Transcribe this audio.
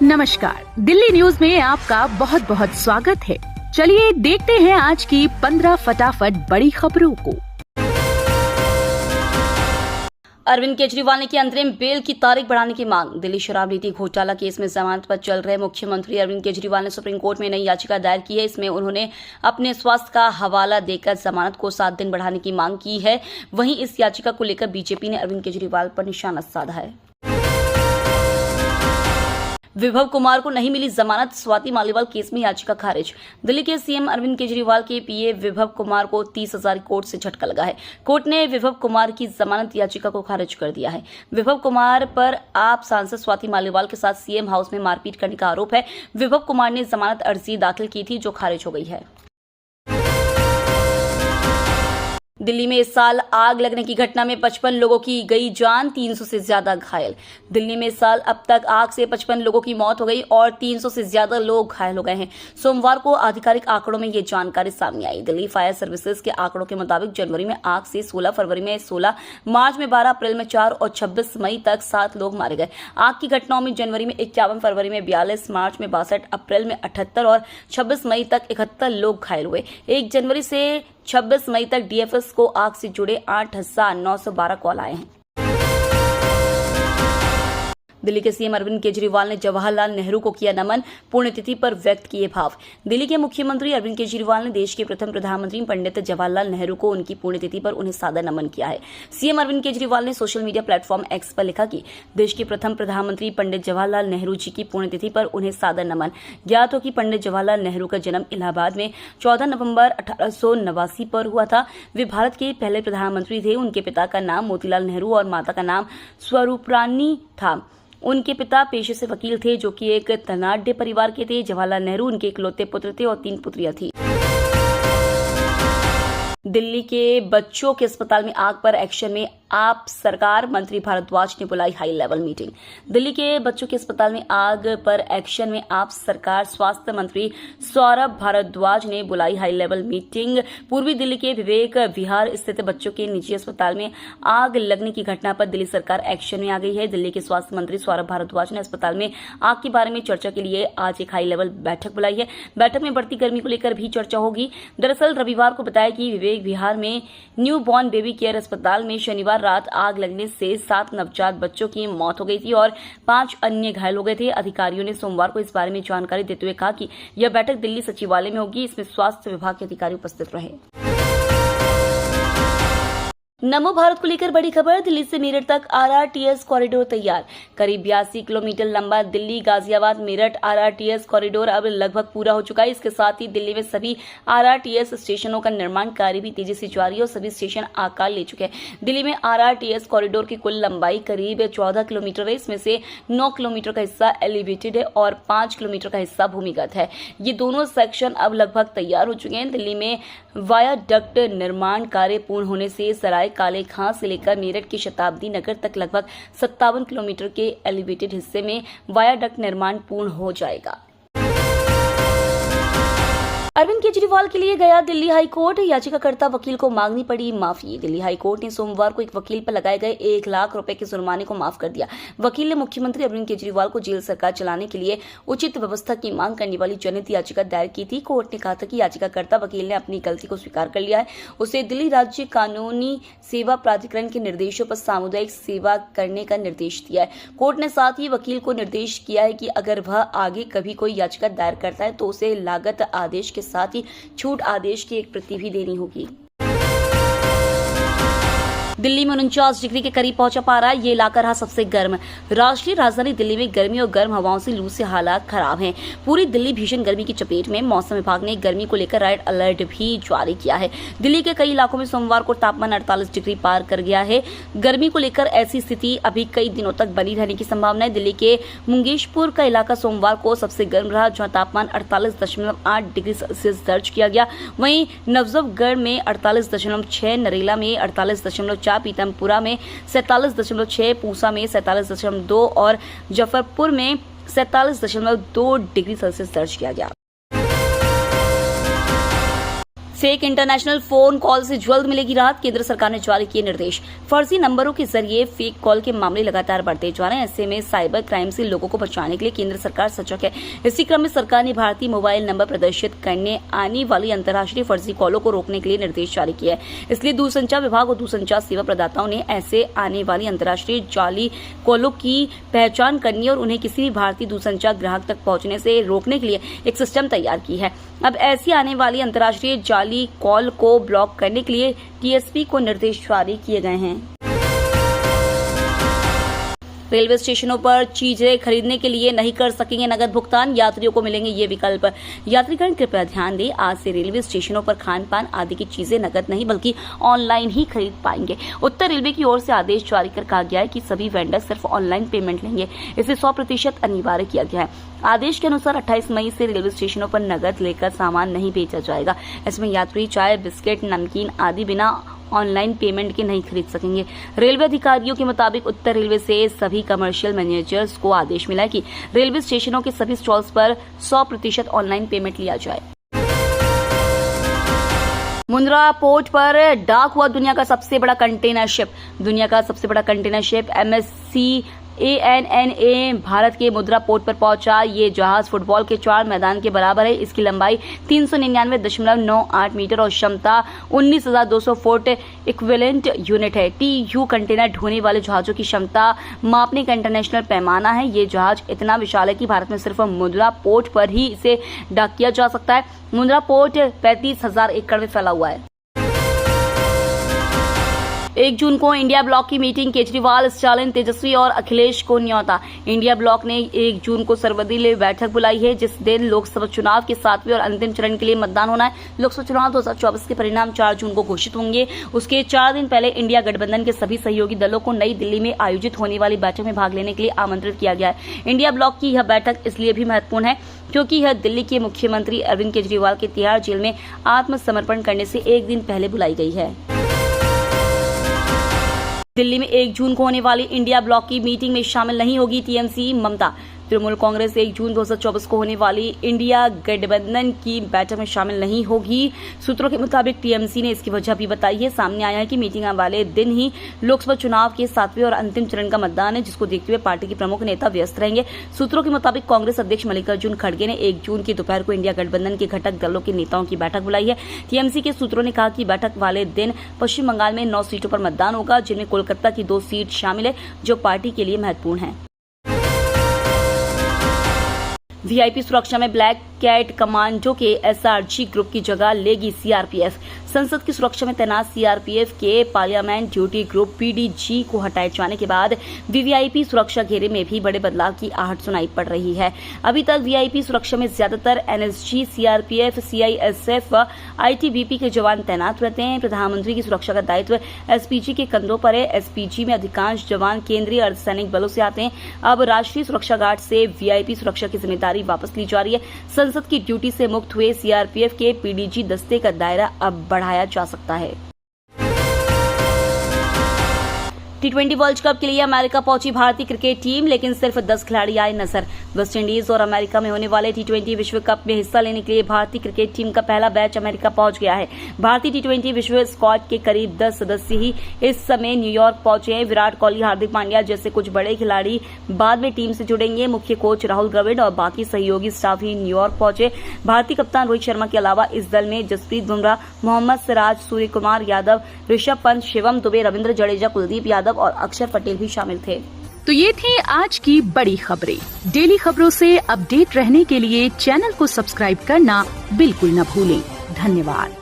नमस्कार, दिल्ली न्यूज में आपका बहुत बहुत स्वागत है। चलिए देखते हैं आज की 15 फटाफट बड़ी खबरों को। अरविंद केजरीवाल ने की अंतरिम बेल की तारीख बढ़ाने की मांग। दिल्ली शराब नीति घोटाला केस में जमानत पर चल रहे मुख्यमंत्री अरविंद केजरीवाल ने सुप्रीम कोर्ट में नई याचिका दायर की है। इसमें उन्होंने अपने स्वास्थ्य का हवाला देकर जमानत को 7 दिन बढ़ाने की मांग की है। वहीं इस याचिका को लेकर बीजेपी ने अरविंद केजरीवाल पर निशाना साधा है। विभव कुमार को नहीं मिली जमानत, स्वाति मालीवाल केस में याचिका खारिज। दिल्ली के सीएम अरविंद केजरीवाल के पीए विभव कुमार को 30,000 कोर्ट से झटका लगा है। कोर्ट ने विभव कुमार की जमानत याचिका को खारिज कर दिया है। विभव कुमार पर आप सांसद स्वाति मालीवाल के साथ सीएम हाउस में मारपीट करने का आरोप है। विभव कुमार ने जमानत अर्जी दाखिल की थी जो खारिज हो गई है। दिल्ली में इस साल आग लगने की घटना में 55 लोगों की गई जान, 300 से ज्यादा घायल। दिल्ली में इस साल अब तक आग से 55 लोगों की मौत हो गई और 300 से ज्यादा लोग घायल हो गए हैं। सोमवार को आधिकारिक आंकड़ों में ये जानकारी सामने आई। दिल्ली फायर सर्विसेज के आंकड़ों के मुताबिक जनवरी में आग से 16, फरवरी में 16, मार्च में 12, अप्रैल में 4 और 26 मई तक 7 लोग मारे गए। आग की घटनाओं में जनवरी में 51, फरवरी में 42, मार्च में 62, अप्रैल में 78 और 26 मई तक 71 लोग घायल हुए। 1 जनवरी से 26 मई तक डीएफएस को आग से जुड़े 8,912 कॉल आए हैं। दिल्ली के सीएम अरविंद केजरीवाल ने जवाहरलाल नेहरू को किया नमन, पुण्यतिथि पर व्यक्त किए भाव। दिल्ली के मुख्यमंत्री अरविंद केजरीवाल ने देश के प्रथम प्रधानमंत्री पंडित जवाहरलाल नेहरू को उनकी पुण्यतिथि पर उन्हें सादर नमन किया है। सीएम अरविंद केजरीवाल ने सोशल मीडिया प्लेटफॉर्म एक्स पर लिखा कि देश के प्रथम प्रधानमंत्री पंडित जवाहरलाल नेहरू जी की पुण्यतिथि पर उन्हें सादर नमन। ज्ञात हो कि पंडित जवाहरलाल नेहरू का जन्म इलाहाबाद में 14 नवंबर 1889 पर हुआ था। वे भारत के पहले प्रधानमंत्री थे। उनके पिता का नाम मोतीलाल नेहरू और माता का नाम स्वरूपरानी था। उनके पिता पेशे से वकील थे जो कि एक धनाढ्य परिवार के थे। जवाहरलाल नेहरू उनके इकलौते पुत्र थे और 3 पुत्रियां थी। दिल्ली के बच्चों के अस्पताल में आग पर एक्शन में आप सरकार, मंत्री भारद्वाज ने बुलाई हाई लेवल मीटिंग। दिल्ली के बच्चों के अस्पताल में आग पर एक्शन में आप सरकार, स्वास्थ्य मंत्री सौरभ भारद्वाज ने बुलाई हाई लेवल मीटिंग। पूर्वी दिल्ली के विवेक विहार स्थित बच्चों के निजी अस्पताल में आग लगने की घटना पर दिल्ली सरकार एक्शन में आ गई है। दिल्ली के स्वास्थ्य मंत्री सौरभ भारद्वाज ने अस्पताल में आग के बारे में चर्चा के लिए आज एक हाई लेवल बैठक बुलाई है। बैठक में बढ़ती गर्मी को लेकर भी चर्चा होगी। दरअसल रविवार को बताया कि विवेक विहार में न्यू बॉर्न बेबी केयर अस्पताल में शनिवार रात आग लगने से 7 नवजात बच्चों की मौत हो गई थी और 5 अन्य घायल हो गए थे। अधिकारियों ने सोमवार को इस बारे में जानकारी देते हुए कहा कि यह बैठक दिल्ली सचिवालय में होगी। इसमें स्वास्थ्य विभाग के अधिकारी उपस्थित रहे। नमो भारत को लेकर बड़ी खबर। दिल्ली से मेरठ तक आरआरटीएस कॉरिडोर तैयार। करीब 82 किलोमीटर लंबा दिल्ली गाजियाबाद मेरठ आरआरटीएस कॉरिडोर अब लगभग पूरा हो चुका है। इसके साथ ही दिल्ली में सभी आरआरटीएस स्टेशनों का निर्माण कार्य भी तेजी से जारी है और सभी स्टेशन आकार ले चुके हैं। दिल्ली में आरआरटीएस कॉरिडोर की कुल लंबाई करीब 14 किलोमीटर है। इसमें से 9 किलोमीटर का हिस्सा एलिवेटेड है और 5 किलोमीटर का हिस्सा भूमिगत है। ये दोनों सेक्शन अब लगभग तैयार हो चुके हैं। दिल्ली में वायाडक्ट निर्माण कार्य पूर्ण होने से सराय काले खां से लेकर मेरठ के शताब्दी नगर तक लगभग 57 किलोमीटर के एलिवेटेड हिस्से में वायाडक्ट निर्माण पूर्ण हो जाएगा। अरविंद केजरीवाल के लिए गया दिल्ली हाई कोर्ट। याचिकाकर्ता वकील को मांगनी पड़ी माफी। दिल्ली हाई कोर्ट ने सोमवार को एक वकील पर लगाए गए 1 लाख रुपए के जुर्माने को माफ कर दिया। वकील ने मुख्यमंत्री अरविंद केजरीवाल को जेल सरकार चलाने के लिए उचित व्यवस्था की मांग करने वाली जनहित याचिका दायर की थी। कोर्ट ने कहा था कि याचिकाकर्ता वकील ने अपनी गलती को स्वीकार कर लिया है। उसे दिल्ली राज्य कानूनी सेवा प्राधिकरण के निर्देशों पर सामुदायिक सेवा करने का निर्देश दिया है। कोर्ट ने साथ ही वकील को निर्देश किया है कि अगर वह आगे कभी कोई याचिका दायर करता है तो उसे लागत आदेश के साथ ही छूट आदेश की एक प्रति भी देनी होगी। दिल्ली में 49 डिग्री के करीब पहुंचा पारा। ये इलाका रहा सबसे गर्म। राष्ट्रीय राजधानी दिल्ली में गर्मी और गर्म हवाओं से लू से हालात खराब हैं। पूरी दिल्ली भीषण गर्मी की चपेट में। मौसम विभाग ने गर्मी को लेकर रेड अलर्ट भी जारी किया है। दिल्ली के कई इलाकों में सोमवार को तापमान 48 डिग्री पार कर गया है। गर्मी को लेकर ऐसी स्थिति अभी कई दिनों तक बनी रहने की संभावना है। दिल्ली के मुंगेशपुर का इलाका सोमवार को सबसे गर्म रहा, जहाँ तापमान 48.8 डिग्री सेल्सियस दर्ज किया गया। वहीं नवजफगढ़ में 48.6, नरेला में 48.4, पीतमपुरा में 47.6, पूसा में 47.2 और जफरपुर में 47.2 डिग्री सेल्सियस दर्ज किया गया। फेक इंटरनेशनल फोन कॉल से जल्द मिलेगी राहत, केंद्र सरकार ने जारी किए निर्देश। फर्जी नंबरों के जरिए फेक कॉल के मामले लगातार बढ़ते जा रहे हैं। ऐसे में साइबर क्राइम से लोगों को बचाने के लिए केंद्र सरकार सजग है। इसी क्रम में सरकार ने भारतीय मोबाइल नंबर प्रदर्शित करने आने वाली अंतर्राष्ट्रीय फर्जी कॉलों को रोकने के लिए निर्देश जारी किया है। इसलिए दूरसंचार विभाग और दूरसंचार सेवा प्रदाताओं ने ऐसे आने वाली अंतर्राष्ट्रीय जाली कॉलों की पहचान करनी और उन्हें किसी भी भारतीय दूरसंचार ग्राहक तक पहुंचने से रोकने के लिए एक सिस्टम तैयार की है। अब ऐसी आने वाली अंतर्राष्ट्रीय जाली कॉल को ब्लॉक करने के लिए टीएसपी को निर्देश जारी किए गए हैं। रेलवे स्टेशनों पर चीजें खरीदने के लिए नहीं कर सकेंगे नगद भुगतान, यात्रियों को मिलेंगे ये विकल्प। यात्रीगण कृपया ध्यान दें, आज से रेलवे स्टेशनों पर खान पान आदि की चीजें नगद नहीं बल्कि ऑनलाइन ही खरीद पाएंगे। उत्तर रेलवे की ओर से आदेश जारी कर कहा गया है कि सभी वेंडर सिर्फ ऑनलाइन पेमेंट लेंगे। इसे 100% अनिवार्य किया गया है। आदेश के अनुसार 28 मई से रेलवे स्टेशनों पर नगद लेकर सामान नहीं बेचा जाएगा। इसमें यात्री चाय, बिस्किट, नमकीन आदि बिना ऑनलाइन पेमेंट के नहीं खरीद सकेंगे। रेलवे अधिकारियों के मुताबिक उत्तर रेलवे से सभी कमर्शियल मैनेजर्स को आदेश मिला है कि रेलवे स्टेशनों के सभी स्टॉल्स पर 100% ऑनलाइन पेमेंट लिया जाए। मुंद्रा पोर्ट पर डाक हुआ दुनिया का सबसे बड़ा कंटेनर शिप। दुनिया का सबसे बड़ा container ship MSC ANNA Bharat के मुंद्रा पोर्ट पर पहुंचा। ये जहाज फुटबॉल के 4 मैदान के बराबर है। इसकी लंबाई 399.98 मीटर और क्षमता 19,200 फुट इक्विवेलेंट यूनिट है। TU कंटेनर ढोने वाले जहाजों की क्षमता मापने का इंटरनेशनल पैमाना है। ये जहाज इतना विशाल है कि भारत में सिर्फ मुंद्रा पोर्ट पर ही इसे डॉक किया जा सकता है। मुंद्रा पोर्ट 35,000 एकड़ में फैला हुआ है। 1 जून को इंडिया ब्लॉक की मीटिंग, केजरीवाल, स्टालिन, तेजस्वी और अखिलेश को न्योता। इंडिया ब्लॉक ने 1 जून को सर्वदलीय बैठक बुलाई है, जिस दिन लोकसभा चुनाव के 7वें और अंतिम चरण के लिए मतदान होना है। लोकसभा चुनाव 2024 के परिणाम 4 जून को घोषित होंगे। उसके 4 दिन पहले इंडिया गठबंधन के सभी सहयोगी दलों को नई दिल्ली में आयोजित होने वाली बैठक में भाग लेने के लिए आमंत्रित किया गया है। इंडिया ब्लॉक की यह बैठक इसलिए भी महत्वपूर्ण है क्योंकि यह दिल्ली के मुख्यमंत्री अरविंद केजरीवाल के तिहाड़ जेल में आत्मसमर्पण करने से 1 दिन पहले बुलाई गई है। दिल्ली में 1 जून को होने वाली इंडिया ब्लॉक की मीटिंग में शामिल नहीं होगी टीएमसी ममता। तृणमूल कांग्रेस 1 जून 2024 को होने वाली इंडिया गठबंधन की बैठक में शामिल नहीं होगी। सूत्रों के मुताबिक टीएमसी ने इसकी वजह भी बताई है। सामने आया है कि मीटिंग वाले दिन ही लोकसभा चुनाव के 7वें और अंतिम चरण का मतदान है, जिसको देखते हुए पार्टी के प्रमुख नेता व्यस्त रहेंगे। सूत्रों के मुताबिक कांग्रेस अध्यक्ष मल्लिकार्जुन खड़गे ने 1 जून की दोपहर को इंडिया गठबंधन के घटक दलों के नेताओं की बैठक बुलाई है। टीएमसी के सूत्रों ने कहा कि बैठक वाले दिन पश्चिम बंगाल में 9 सीटों पर मतदान होगा, जिनमें कोलकाता की 2 सीट शामिल है, जो पार्टी के लिए महत्वपूर्ण है। वीआईपी सुरक्षा में ब्लैक कैट कमांडो के एसआरजी ग्रुप की जगह लेगी सीआरपीएफ। संसद की सुरक्षा में तैनात सीआरपीएफ के पार्लियामेंट ड्यूटी ग्रुप पीडीजी को हटाए जाने के बाद वीवीआईपी सुरक्षा घेरे में भी बड़े बदलाव की आहट सुनाई पड़ रही है। अभी तक वीआईपी सुरक्षा में ज्यादातर एनएसजी, सीआरपीएफ, सीआईएसएफ, आईटीबीपी के जवान तैनात रहते हैं। प्रधानमंत्री की सुरक्षा का दायित्व एसपीजी के कंधों पर है। एसपीजी में अधिकांश जवान केंद्रीय अर्धसैनिक बलों से आते हैं। अब राष्ट्रीय सुरक्षा गार्ड से वीआईपी सुरक्षा की जिम्मेदारी वापस ली जा रही है। संसद की ड्यूटी से मुक्त हुए सीआरपीएफ के पीडीजी दस्ते का दायरा अब बढ़ाया जा सकता है। T20 वर्ल्ड कप के लिए अमेरिका पहुंची भारतीय क्रिकेट टीम, लेकिन सिर्फ 10 खिलाड़ी आए नजर। वेस्ट इंडीज और अमेरिका में होने वाले T20 विश्व कप में हिस्सा लेने के लिए भारतीय क्रिकेट टीम का पहला बैच अमेरिका पहुंच गया है। भारतीय T20 विश्व स्क्वाड के करीब 10 सदस्य ही इस समय न्यूयॉर्क पहुंचे हैं। विराट कोहली, हार्दिक पांड्या जैसे कुछ बड़े खिलाड़ी बाद में टीम से जुड़ेंगे। मुख्य कोच राहुल द्रविड़ और बाकी सहयोगी स्टाफ ही न्यूयॉर्क पहुंचे। भारतीय कप्तान रोहित शर्मा के अलावा इस दल में जसप्रीत बुमराह, मोहम्मद सिराज, सूर्य कुमार यादव, ऋषभ पंत, शिवम दुबे, रविंद्र जडेजा, कुलदीप यादव और अक्षर पटेल भी शामिल थे। तो ये थी आज की बड़ी खबरें। डेली खबरों से अपडेट रहने के लिए चैनल को सब्सक्राइब करना बिल्कुल न भूलें। धन्यवाद।